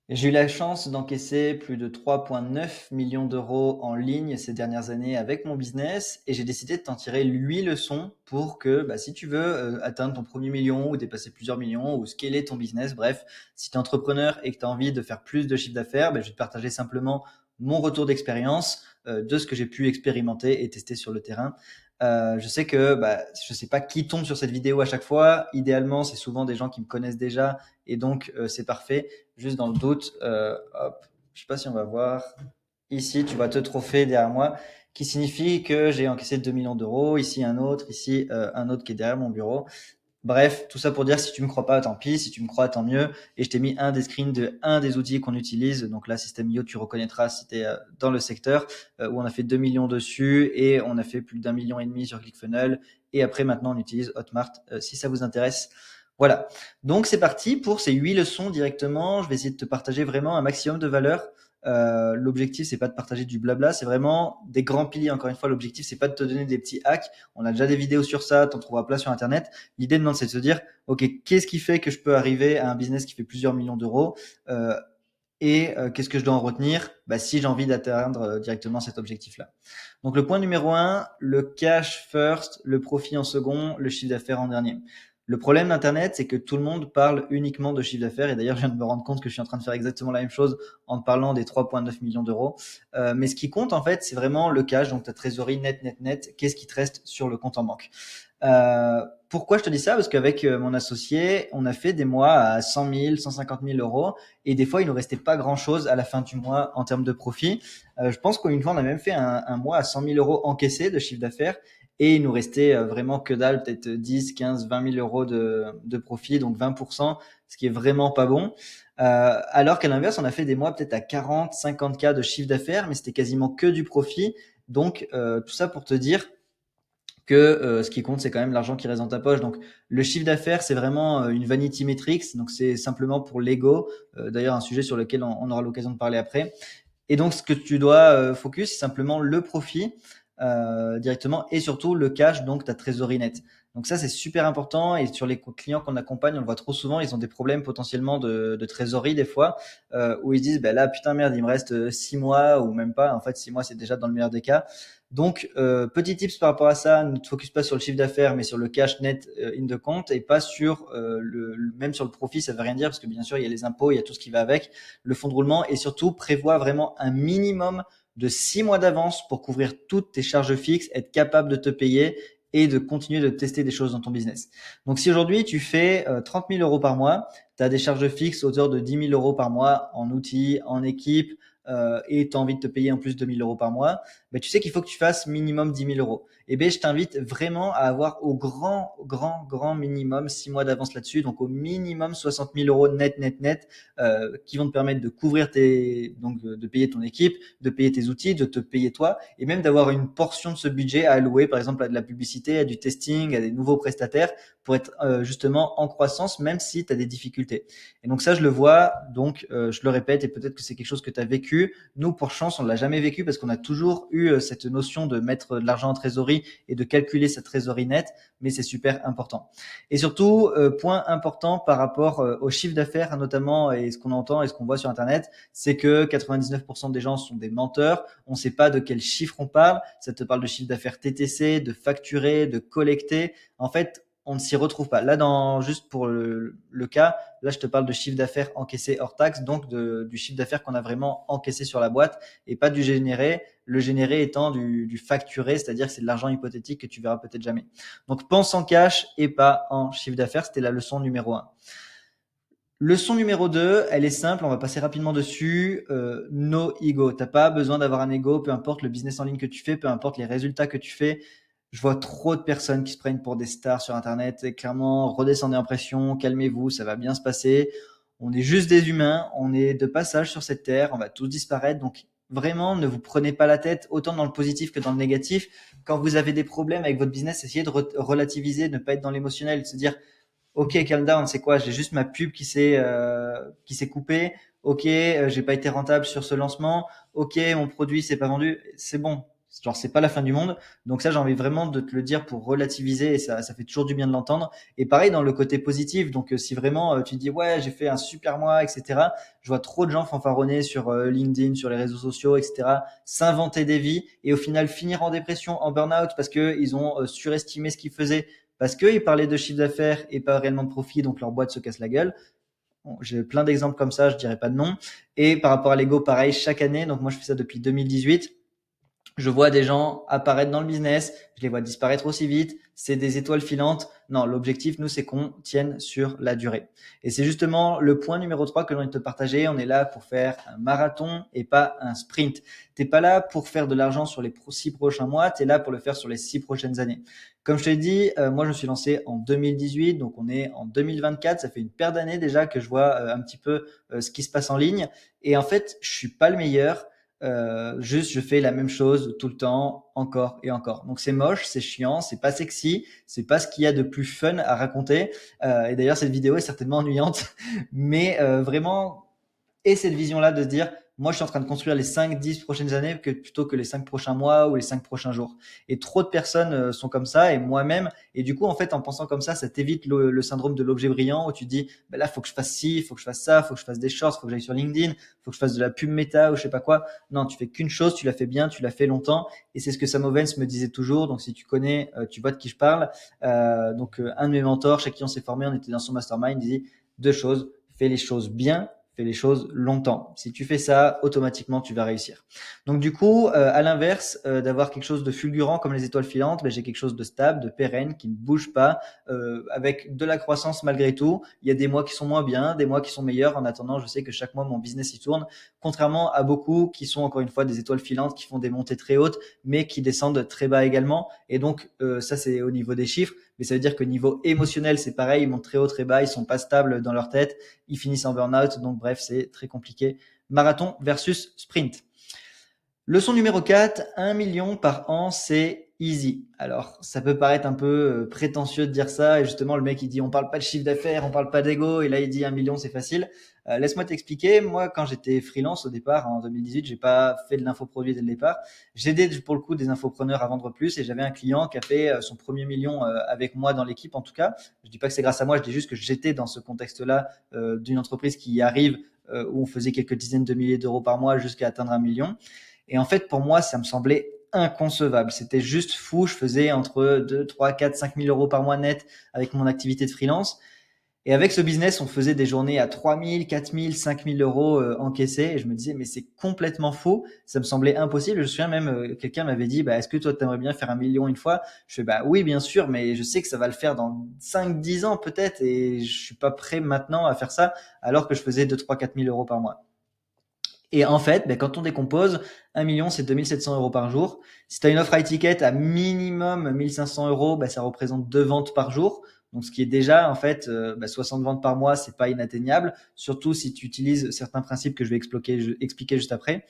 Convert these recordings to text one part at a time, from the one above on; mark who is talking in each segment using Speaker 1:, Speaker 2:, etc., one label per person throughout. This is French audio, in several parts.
Speaker 1: J'ai eu la chance d'encaisser plus de 3,9 millions d'euros en ligne ces dernières années avec mon business et j'ai décidé de t'en tirer 8 leçons pour que si tu veux atteindre ton premier million ou dépasser plusieurs millions ou scaler ton business, bref, si tu es entrepreneur et que tu as envie de faire plus de chiffre d'affaires, je vais te partager simplement mon retour d'expérience de ce que j'ai pu expérimenter et tester sur le terrain. Je sais que je sais pas qui tombe sur cette vidéo à chaque fois. Idéalement, c'est souvent des gens qui me connaissent déjà et donc c'est parfait. Juste dans le doute, hop, je sais pas si on va voir. Ici, tu vois deux trophées derrière moi, qui signifie que j'ai encaissé 2 millions d'euros. Ici, un autre. Ici, un autre qui est derrière mon bureau. Bref, tout ça pour dire, si tu me crois pas, tant pis. Si tu me crois, tant mieux. Et je t'ai mis un des screens de un des outils qu'on utilise. Donc là, System.io, tu reconnaîtras si tu es dans le secteur, où on a fait 2 millions dessus et on a fait plus d'un million et demi sur ClickFunnels. Et après, maintenant, on utilise Hotmart, si ça vous intéresse. Voilà. Donc, c'est parti pour ces 8 leçons directement. Je vais essayer de te partager vraiment un maximum de valeur. L'objectif, c'est pas de partager du blabla, c'est vraiment des grands piliers. Encore une fois, l'objectif, c'est pas de te donner des petits hacks. On a déjà des vidéos sur ça, t'en trouveras plein sur Internet. L'idée maintenant, c'est de se dire, OK, qu'est-ce qui fait que je peux arriver à un business qui fait plusieurs millions d'euros qu'est-ce que je dois en retenir si j'ai envie d'atteindre directement cet objectif-là. Donc le point numéro un, le cash first, le profit en second, le chiffre d'affaires en dernier. Le problème d'Internet, c'est que tout le monde parle uniquement de chiffre d'affaires. Et d'ailleurs, je viens de me rendre compte que je suis en train de faire exactement la même chose en te parlant des 3,9 millions d'euros. Mais ce qui compte, en fait, c'est vraiment le cash, donc ta trésorerie net, net, net. Qu'est-ce qui te reste sur le compte en banque? Pourquoi je te dis ça? Parce qu'avec mon associé, on a fait des mois à 100 000, 150 000 euros et des fois, il nous restait pas grand-chose à la fin du mois en termes de profit. Je pense qu'une fois, on a même fait un mois à 100 000 euros encaissés de chiffre d'affaires et il nous restait vraiment que dalle, peut-être 10, 15, 20 000 euros de profit, donc 20%, ce qui est vraiment pas bon. Alors qu'à l'inverse, on a fait des mois peut-être à 40, 50 k de chiffre d'affaires, mais c'était quasiment que du profit. Donc, tout ça pour te dire que ce qui compte, c'est quand même l'argent qui reste dans ta poche. Donc, le chiffre d'affaires, c'est vraiment une vanity metrics. Donc, c'est simplement pour l'ego. D'ailleurs, un sujet sur lequel on aura l'occasion de parler après. Et donc, ce que tu dois focus, c'est simplement le profit directement et surtout le cash, donc ta trésorerie nette. Donc ça, c'est super important et sur les clients qu'on accompagne, on le voit trop souvent, ils ont des problèmes potentiellement de trésorerie des fois, où ils se disent, là, putain, merde, il me reste 6 mois ou même pas. En fait, 6 mois, c'est déjà dans le meilleur des cas. Donc, petit tips par rapport à ça, ne te focus pas sur le chiffre d'affaires, mais sur le cash net in the compte et pas sur même sur le profit, ça veut rien dire parce que bien sûr, il y a les impôts, il y a tout ce qui va avec, le fonds de roulement et surtout prévois vraiment un minimum de 6 mois d'avance pour couvrir toutes tes charges fixes, être capable de te payer et de continuer de tester des choses dans ton business. Donc si aujourd'hui tu fais 30 000 euros par mois, tu as des charges fixes à hauteur de 10 000 euros par mois en outils, en équipe, et tu as envie de te payer en plus 2 000 euros par mois, tu sais qu'il faut que tu fasses minimum 10 000 euros. Et je t'invite vraiment à avoir au grand, grand, grand minimum 6 mois d'avance là-dessus, donc au minimum 60 000 euros net, net, net, qui vont te permettre de couvrir donc de payer ton équipe, de payer tes outils, de te payer toi, et même d'avoir une portion de ce budget à allouer, par exemple, à de la publicité, à du testing, à des nouveaux prestataires, pour être justement en croissance, même si tu as des difficultés. Et donc ça, je le vois, donc je le répète, et peut-être que c'est quelque chose que tu as vécu. Nous, pour chance, on l'a jamais vécu parce qu'on a toujours eu cette notion de mettre de l'argent en trésorerie et de calculer sa trésorerie nette, mais c'est super important. Et surtout, point important par rapport au chiffre d'affaires notamment et ce qu'on entend et ce qu'on voit sur Internet, c'est que 99% des gens sont des menteurs. On ne sait pas de quel chiffre on parle. Ça te parle de chiffre d'affaires TTC, de facturer, de collecter. En fait, on ne s'y retrouve pas. Là, juste pour le cas, là, je te parle de chiffre d'affaires encaissé hors taxe, donc du chiffre d'affaires qu'on a vraiment encaissé sur la boîte et pas du généré. Le généré étant du facturé, c'est-à-dire que c'est de l'argent hypothétique que tu verras peut-être jamais. Donc, pense en cash et pas en chiffre d'affaires. C'était la leçon numéro un. Leçon numéro 2, elle est simple, on va passer rapidement dessus. No ego. T'as pas besoin d'avoir un ego, peu importe le business en ligne que tu fais, peu importe les résultats que tu fais. Je vois trop de personnes qui se prennent pour des stars sur Internet. Et clairement, redescendez en pression, calmez-vous, ça va bien se passer. On est juste des humains, on est de passage sur cette terre, on va tous disparaître. Donc vraiment, ne vous prenez pas la tête, autant dans le positif que dans le négatif. Quand vous avez des problèmes avec votre business, essayez de relativiser, ne pas être dans l'émotionnel, de se dire ok, calm down, c'est quoi? J'ai juste ma pub qui s'est coupée. Ok, j'ai pas été rentable sur ce lancement. Ok, mon produit s'est pas vendu. C'est bon. Genre, c'est pas la fin du monde. Donc ça, j'ai envie vraiment de te le dire pour relativiser et ça fait toujours du bien de l'entendre. Et pareil dans le côté positif. Donc si vraiment tu te dis ouais, j'ai fait un super mois, etc. Je vois trop de gens fanfaronner sur LinkedIn, sur les réseaux sociaux, etc. S'inventer des vies et au final finir en dépression, en burn-out parce que ils ont surestimé ce qu'ils faisaient, parce qu'ils parlaient de chiffre d'affaires et pas réellement de profit, donc leur boîte se casse la gueule. Bon, j'ai plein d'exemples comme ça, je dirais pas de nom. Et par rapport à l'ego, pareil, chaque année. Donc moi, je fais ça depuis 2018. Je vois des gens apparaître dans le business, je les vois disparaître aussi vite, c'est des étoiles filantes. Non, l'objectif, nous, c'est qu'on tienne sur la durée. Et c'est justement le point numéro 3 que j'ai envie de te partager. On est là pour faire un marathon et pas un sprint. T'es pas là pour faire de l'argent sur les 6 prochains mois, t'es là pour le faire sur les 6 prochaines années. Comme je t'ai dit, moi, je me suis lancé en 2018, donc on est en 2024. Ça fait une paire d'années déjà que je vois un petit peu ce qui se passe en ligne. Et en fait, je suis pas le meilleur. Juste, je fais la même chose tout le temps, encore et encore. Donc c'est moche, c'est chiant, c'est pas sexy, c'est pas ce qu'il y a de plus fun à raconter. Et d'ailleurs, cette vidéo est certainement ennuyante, mais vraiment, et cette vision-là de se dire, moi, je suis en train de construire les 5, 10 prochaines années plutôt que les 5 prochains mois ou les 5 prochains jours. Et trop de personnes sont comme ça, et moi-même. Et du coup, en fait, en pensant comme ça t'évite le syndrome de l'objet brillant où tu te dis, ben là, faut que je fasse ci, faut que je fasse ça, faut que je fasse des shorts, faut que j'aille sur LinkedIn, faut que je fasse de la pub méta ou je sais pas quoi. Non, tu fais qu'une chose, tu l'as fait bien, tu l'as fait longtemps. Et c'est ce que Sam Ovens me disait toujours. Donc, si tu connais, tu vois de qui je parle. Un de mes mentors, chez qui on s'est formé, on était dans son mastermind, il dit deux choses, fais les choses bien, fais les choses longtemps. Si tu fais ça, automatiquement, tu vas réussir. Donc du coup, à l'inverse, d'avoir quelque chose de fulgurant comme les étoiles filantes, ben, j'ai quelque chose de stable, de pérenne, qui ne bouge pas, avec de la croissance malgré tout. Il y a des mois qui sont moins bien, des mois qui sont meilleurs. En attendant, je sais que chaque mois, mon business y tourne. Contrairement à beaucoup qui sont encore une fois des étoiles filantes, qui font des montées très hautes, mais qui descendent très bas également. Et donc, ça, c'est au niveau des chiffres. Mais ça veut dire que niveau émotionnel, c'est pareil. Ils montent très haut, très bas. Ils sont pas stables dans leur tête. Ils finissent en burn-out. Donc, bref, c'est très compliqué. Marathon versus sprint. Leçon numéro 4, 1 million par an, c'est easy. Alors, ça peut paraître un peu prétentieux de dire ça, et justement, le mec, il dit, on parle pas de chiffre d'affaires, on parle pas d'ego, et là, il dit 1 million, c'est facile. Laisse-moi t'expliquer. Moi, quand j'étais freelance au départ, en 2018, j'ai pas fait de l'infoproduit dès le départ. J'aidais, pour le coup, des infopreneurs à vendre plus, et j'avais un client qui a fait son premier million avec moi dans l'équipe, en tout cas. Je dis pas que c'est grâce à moi, je dis juste que j'étais dans ce contexte-là d'une entreprise qui y arrive, où on faisait quelques dizaines de milliers d'euros par mois jusqu'à atteindre 1 million. Et en fait, pour moi, ça me semblait inconcevable. C'était juste fou. Je faisais entre 2, 3, 4, 5 000 euros par mois net avec mon activité de freelance. Et avec ce business, on faisait des journées à 3 000, 4 000, 5 000 euros encaissés. Et je me disais, mais c'est complètement faux. Ça me semblait impossible. Je me souviens même, quelqu'un m'avait dit, bah, est-ce que toi, tu aimerais bien faire 1 million une fois? Je fais, bah oui, bien sûr, mais je sais que ça va le faire dans 5, 10 ans peut-être. Et je suis pas prêt maintenant à faire ça alors que je faisais 2, 3, 4 000 euros par mois. Et en fait, ben, quand on décompose, 1 million, c'est 2700 euros par jour. Si tu as une offre high ticket à minimum 1500 euros, ben, ça représente 2 ventes par jour. Donc, ce qui est déjà, en fait, 60 ventes par mois, c'est pas inatteignable. Surtout si tu utilises certains principes que je vais expliquer juste après.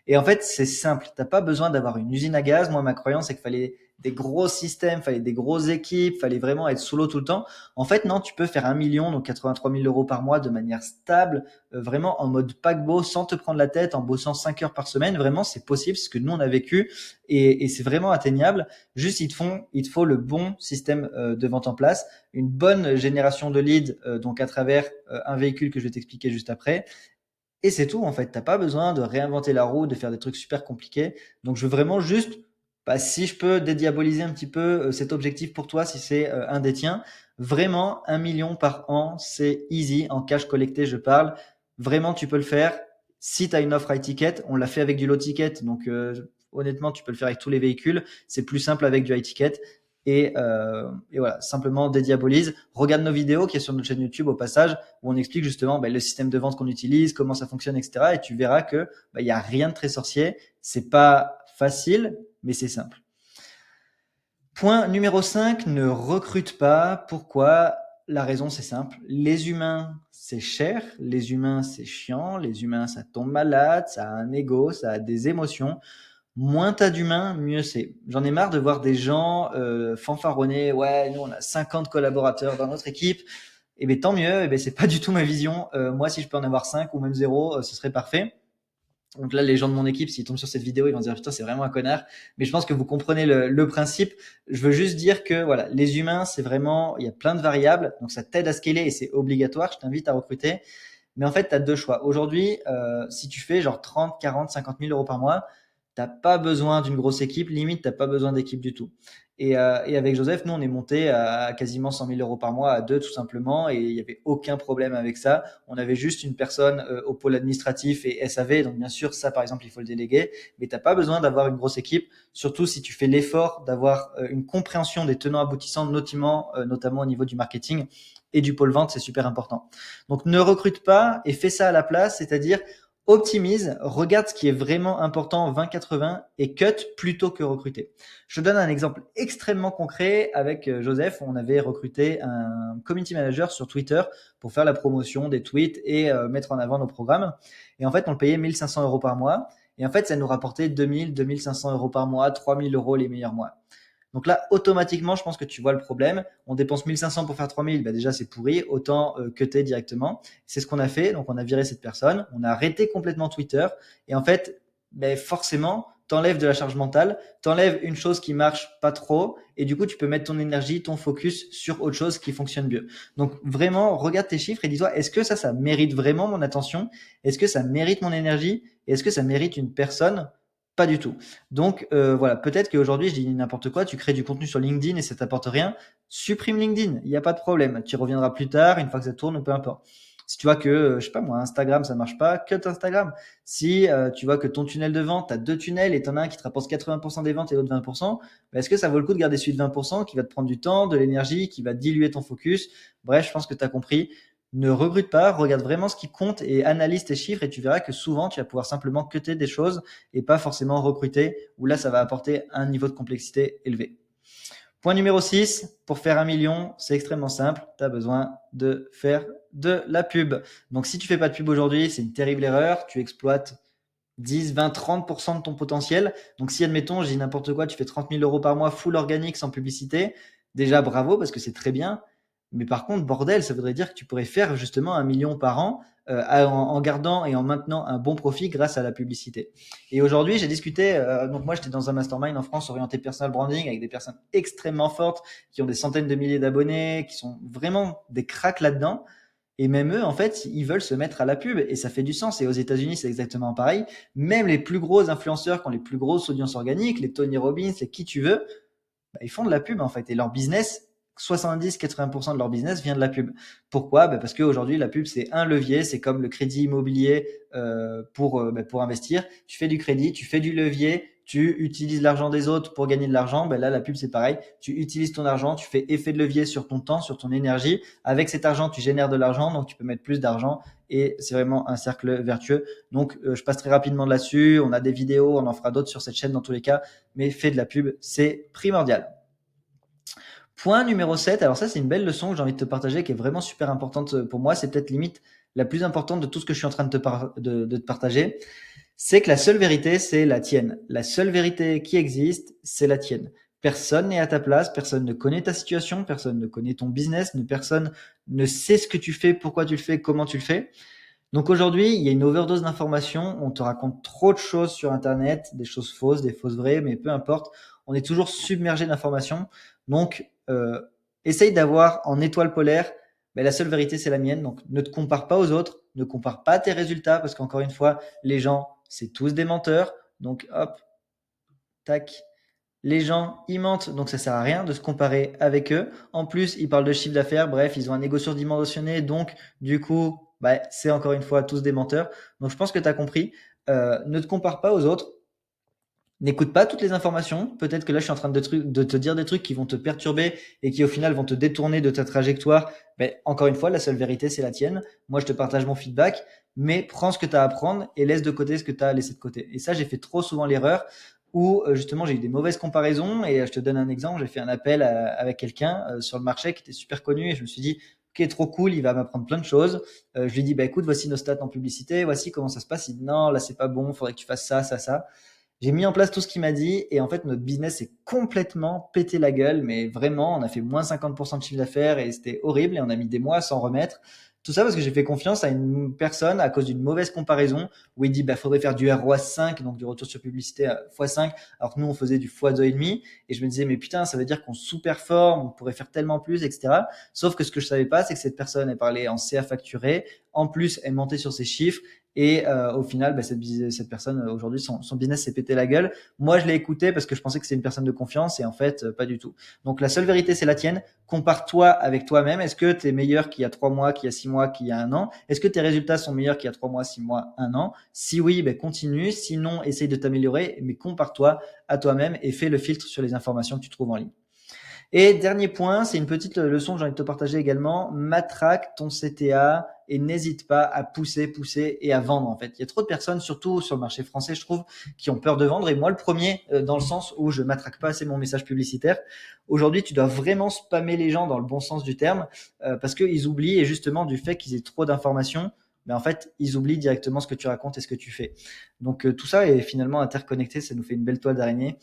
Speaker 1: Et en fait, c'est simple. T'as pas besoin d'avoir une usine à gaz. Moi, ma croyance, c'est qu'il fallait des gros systèmes, fallait des grosses équipes, fallait vraiment être sous l'eau tout le temps. En fait, non, tu peux faire 1 million, donc 83 000 euros par mois de manière stable, vraiment en mode paquebot, sans te prendre la tête, en bossant 5 heures par semaine. Vraiment, c'est possible, c'est ce que nous, on a vécu et c'est vraiment atteignable. Juste, il te faut le bon système de vente en place, une bonne génération de leads, donc à travers un véhicule que je vais t'expliquer juste après. Et c'est tout, en fait. T'as pas besoin de réinventer la roue, de faire des trucs super compliqués. Donc, je veux vraiment juste, bah, si je peux dédiaboliser un petit peu cet objectif pour toi, si c'est un des tiens, vraiment 1 million par an, c'est easy. En cash collecté, je parle. Vraiment, tu peux le faire. Si tu as une offre high ticket, on l'a fait avec du low ticket. Donc, honnêtement, tu peux le faire avec tous les véhicules. C'est plus simple avec du high ticket. Et voilà, simplement dédiabolise. Regarde nos vidéos qui est sur notre chaîne YouTube au passage, où on explique justement le système de vente qu'on utilise, comment ça fonctionne, etc. Et tu verras que il y a rien de très sorcier. C'est pas facile, mais c'est simple. Point numéro 5, ne recrute pas. Pourquoi? La raison, c'est simple. Les humains, c'est cher. Les humains, c'est chiant. Les humains, ça tombe malade. Ça a un ego. Ça a des émotions. Moins t'as d'humains, mieux c'est. J'en ai marre de voir des gens fanfaronner. Ouais, nous, on a 50 collaborateurs dans notre équipe. Eh bien, tant mieux. Eh bien, c'est pas du tout ma vision. Moi, si je peux en avoir 5 ou même 0, ce serait parfait. Donc là, les gens de mon équipe, s'ils tombent sur cette vidéo, ils vont se dire putain, c'est vraiment un connard. Mais je pense que vous comprenez le principe. Je veux juste dire que voilà, les humains, c'est vraiment, il y a plein de variables, donc ça t'aide à scaler et c'est obligatoire. Je t'invite à recruter. Mais en fait, tu as deux choix. Aujourd'hui, si tu fais genre 30, 40, 50 000 euros par mois, t'as pas besoin d'une grosse équipe. Limite, t'as pas besoin d'équipe du tout. Et avec Joseph, nous, on est monté à quasiment 100 000 euros par mois à deux, tout simplement, et il n'y avait aucun problème avec ça. On avait juste une personne au pôle administratif et SAV, donc bien sûr, ça, par exemple, il faut le déléguer, mais t'as pas besoin d'avoir une grosse équipe, surtout si tu fais l'effort d'avoir une compréhension des tenants aboutissants, notamment au niveau du marketing et du pôle vente, c'est super important. Donc ne recrute pas et fais ça à la place, c'est-à-dire optimise, regarde ce qui est vraiment important 20-80 et cut plutôt que recruter. Je te donne un exemple extrêmement concret avec Joseph. On avait recruté un community manager sur Twitter pour faire la promotion des tweets et mettre en avant nos programmes. Et en fait, on le payait 1500 euros par mois. Et en fait, ça nous rapportait 2000, 2500 euros par mois, 3000 euros les meilleurs mois. Donc là, automatiquement, je pense que tu vois le problème. On dépense 1500 pour faire 3000, bah déjà c'est pourri, autant cutter directement. C'est ce qu'on a fait, donc on a viré cette personne, on a arrêté complètement Twitter, et en fait, ben forcément, t'enlèves de la charge mentale, t'enlèves une chose qui marche pas trop, et du coup, tu peux mettre ton énergie, ton focus sur autre chose qui fonctionne mieux. Donc vraiment, regarde tes chiffres et dis-toi, est-ce que ça mérite vraiment mon attention? Est-ce que ça mérite mon énergie? Et est-ce que ça mérite une personne? Pas du tout. Donc voilà, peut-être qu'aujourd'hui, je dis n'importe quoi, tu crées du contenu sur LinkedIn et ça t'apporte rien, supprime LinkedIn, il n'y a pas de problème. Tu reviendras plus tard, une fois que ça tourne ou peu importe. Si tu vois que, je sais pas moi, Instagram, ça marche pas, cut Instagram. Si tu vois que ton tunnel de vente, tu as deux tunnels et tu en as un qui te rapporte 80% des ventes et l'autre 20%, bah, est-ce que ça vaut le coup de garder celui de 20% qui va te prendre du temps, de l'énergie, qui va diluer ton focus? Bref, je pense que tu as compris. Ne recrute pas, regarde vraiment ce qui compte et analyse tes chiffres et tu verras que souvent tu vas pouvoir simplement cutter des choses et pas forcément recruter, où là, ça va apporter un niveau de complexité élevé. Point numéro 6, pour faire 1 million, c'est extrêmement simple, tu as besoin de faire de la pub. Donc si tu fais pas de pub aujourd'hui, c'est une terrible erreur, tu exploites 10, 20, 30% de ton potentiel. Donc si admettons, je dis n'importe quoi, tu fais 30 000 euros par mois full organique sans publicité, déjà bravo parce que c'est très bien. Mais par contre, bordel, ça voudrait dire que tu pourrais faire justement 1 million par an en gardant et en maintenant un bon profit grâce à la publicité. Et aujourd'hui, j'ai discuté, donc moi j'étais dans un mastermind en France orienté personal branding avec des personnes extrêmement fortes qui ont des centaines de milliers d'abonnés, qui sont vraiment des cracks là-dedans. Et même eux, en fait, ils veulent se mettre à la pub et ça fait du sens. Et aux États-Unis, c'est exactement pareil. Même les plus gros influenceurs qui ont les plus grosses audiences organiques, les Tony Robbins, les qui tu veux, bah, ils font de la pub en fait. Et leur business, 70-80% de leur business vient de la pub. Pourquoi? Bah, parce qu'aujourd'hui, la pub, c'est un levier. C'est comme le crédit immobilier pour investir. Tu fais du crédit, tu fais du levier, tu utilises l'argent des autres pour gagner de l'argent. Bah, là, la pub, c'est pareil. Tu utilises ton argent, tu fais effet de levier sur ton temps, sur ton énergie. Avec cet argent, tu génères de l'argent, donc tu peux mettre plus d'argent. Et c'est vraiment un cercle vertueux. Donc, je passe très rapidement là-dessus. On a des vidéos, on en fera d'autres sur cette chaîne dans tous les cas. Mais fais de la pub, c'est primordial. Point numéro 7, alors ça c'est une belle leçon que j'ai envie de te partager qui est vraiment super importante pour moi, c'est peut-être limite la plus importante de tout ce que je suis en train de te partager, c'est que la seule vérité c'est la tienne. La seule vérité qui existe, c'est la tienne. Personne n'est à ta place, personne ne connaît ta situation, personne ne connaît ton business, personne ne sait ce que tu fais, pourquoi tu le fais, comment tu le fais. Donc aujourd'hui, il y a une overdose d'informations, on te raconte trop de choses sur Internet, des choses fausses, des fausses vraies, mais peu importe, on est toujours submergé d'informations. Donc, essaye d'avoir en étoile polaire, ben, la seule vérité c'est la mienne. Donc ne te compare pas aux autres, ne compare pas tes résultats, parce qu'encore une fois, les gens, c'est tous des menteurs. Donc hop, tac. Les gens, ils mentent, donc ça sert à rien de se comparer avec eux. En plus, ils parlent de chiffre d'affaires, bref, ils ont un ego surdimensionné, donc du coup, bah, c'est encore une fois tous des menteurs. Donc je pense que tu as compris. Ne te compare pas aux autres. N'écoute pas toutes les informations. Peut-être que là, je suis en train de te dire des trucs qui vont te perturber et qui au final vont te détourner de ta trajectoire. Mais encore une fois, la seule vérité, c'est la tienne. Moi, je te partage mon feedback, mais prends ce que tu as à apprendre et laisse de côté ce que tu as laissé de côté. Et ça, j'ai fait trop souvent l'erreur où justement j'ai eu des mauvaises comparaisons. Et je te donne un exemple. J'ai fait un appel avec quelqu'un sur le marché qui était super connu et je me suis dit, ok, trop cool, il va m'apprendre plein de choses. Je lui dis, bah écoute, voici nos stats en publicité, voici comment ça se passe. Il dit, non, là c'est pas bon, faudrait que tu fasses ça, ça, ça. J'ai mis en place tout ce qu'il m'a dit et en fait notre business s'est complètement pété la gueule, mais vraiment on a fait moins 50% de chiffre d'affaires et c'était horrible et on a mis des mois à s'en remettre. Tout ça parce que j'ai fait confiance à une personne à cause d'une mauvaise comparaison où il dit bah faudrait faire du ROAS 5, donc du retour sur publicité à x5, alors que nous on faisait du x2,5 et je me disais mais putain ça veut dire qu'on sous-performe, on pourrait faire tellement plus, etc. Sauf que ce que je savais pas c'est que cette personne elle parlait en CA facturé, en plus elle mentait sur ses chiffres et au final bah, cette personne aujourd'hui son business s'est pété la gueule. Moi je l'ai écouté parce que je pensais que c'était une personne de confiance et en fait pas du tout. Donc la seule vérité c'est la tienne. Compare-toi avec toi-même. Est-ce que tu es meilleur qu'il y a 3 mois, qu'il y a 6 mois, qu'il y a un an? Est-ce que tes résultats sont meilleurs qu'il y a 3 mois, 6 mois, un an? Si oui, ben continue. Sinon, essaye de t'améliorer, mais compare-toi à toi-même et fais le filtre sur les informations que tu trouves en ligne. Et dernier point, c'est une petite leçon que j'ai envie de te partager également. Matraque ton CTA et n'hésite pas à pousser et à vendre en fait. Il y a trop de personnes, surtout sur le marché français, je trouve, qui ont peur de vendre. Et moi, le premier, dans le sens où je matraque pas assez mon message publicitaire. Aujourd'hui, tu dois vraiment spammer les gens dans le bon sens du terme parce qu'ils oublient et justement du fait qu'ils aient trop d'informations. Mais en fait, ils oublient directement ce que tu racontes et ce que tu fais. Donc tout ça est finalement interconnecté, ça nous fait une belle toile d'araignée.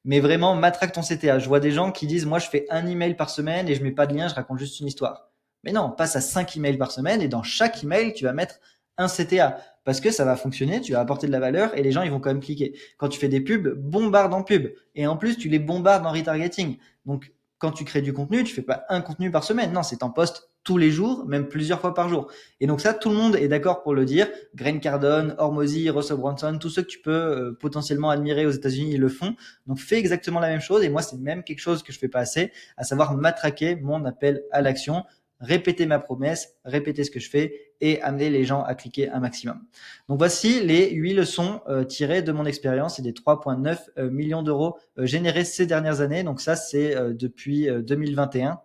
Speaker 1: Mais vraiment, matraque ton CTA. Je vois des gens qui disent, moi, je fais un email par semaine et je mets pas de lien, je raconte juste une histoire. Mais non, passe à 5 emails par semaine et dans chaque email, tu vas mettre un CTA parce que ça va fonctionner, tu vas apporter de la valeur et les gens, ils vont quand même cliquer. Quand tu fais des pubs, bombarde en pub. Et en plus, tu les bombardes en retargeting. Donc, quand tu crées du contenu, tu fais pas un contenu par semaine. Non, c'est en poste tous les jours, même plusieurs fois par jour. Et donc ça, tout le monde est d'accord pour le dire. Grant Cardone, Hormozy, Russell Brunson, tous ceux que tu peux potentiellement admirer aux États-Unis, ils le font. Donc fais exactement la même chose. Et moi, c'est même quelque chose que je fais pas assez, à savoir matraquer mon appel à l'action, répéter ma promesse, répéter ce que je fais et amener les gens à cliquer un maximum. Donc voici les 8 leçons tirées de mon expérience et des 3,9 millions d'euros générés ces dernières années. Donc ça, c'est depuis 2021.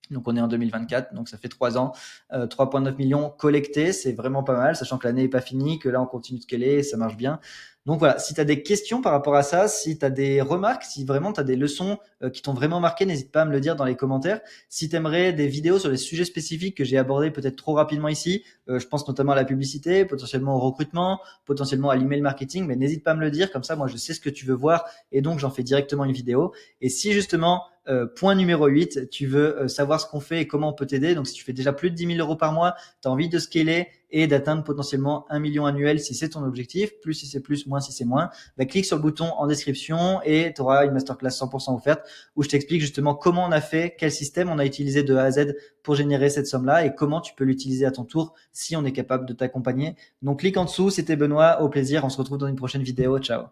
Speaker 1: Donc on est en 2024, donc ça fait 3 ans, 3,9 millions collectés, c'est vraiment pas mal, sachant que l'année n'est pas finie, que là on continue de scaler, ça marche bien. Donc voilà, si tu as des questions par rapport à ça, si tu as des remarques, si vraiment tu as des leçons qui t'ont vraiment marqué, n'hésite pas à me le dire dans les commentaires. Si tu aimerais des vidéos sur des sujets spécifiques que j'ai abordés peut-être trop rapidement ici, je pense notamment à la publicité, potentiellement au recrutement, potentiellement à l'email marketing, mais n'hésite pas à me le dire, comme ça moi je sais ce que tu veux voir et donc j'en fais directement une vidéo. Et si justement point numéro 8, tu veux savoir ce qu'on fait et comment on peut t'aider. Donc, si tu fais déjà plus de 10 000 euros par mois, tu as envie de scaler et d'atteindre potentiellement 1 million annuel si c'est ton objectif, plus si c'est plus, moins si c'est moins, bah, clique sur le bouton en description et tu auras une masterclass 100% offerte où je t'explique justement comment on a fait, quel système on a utilisé de A à Z pour générer cette somme-là et comment tu peux l'utiliser à ton tour si on est capable de t'accompagner. Donc, clique en dessous, c'était Benoît, au plaisir, on se retrouve dans une prochaine vidéo, ciao.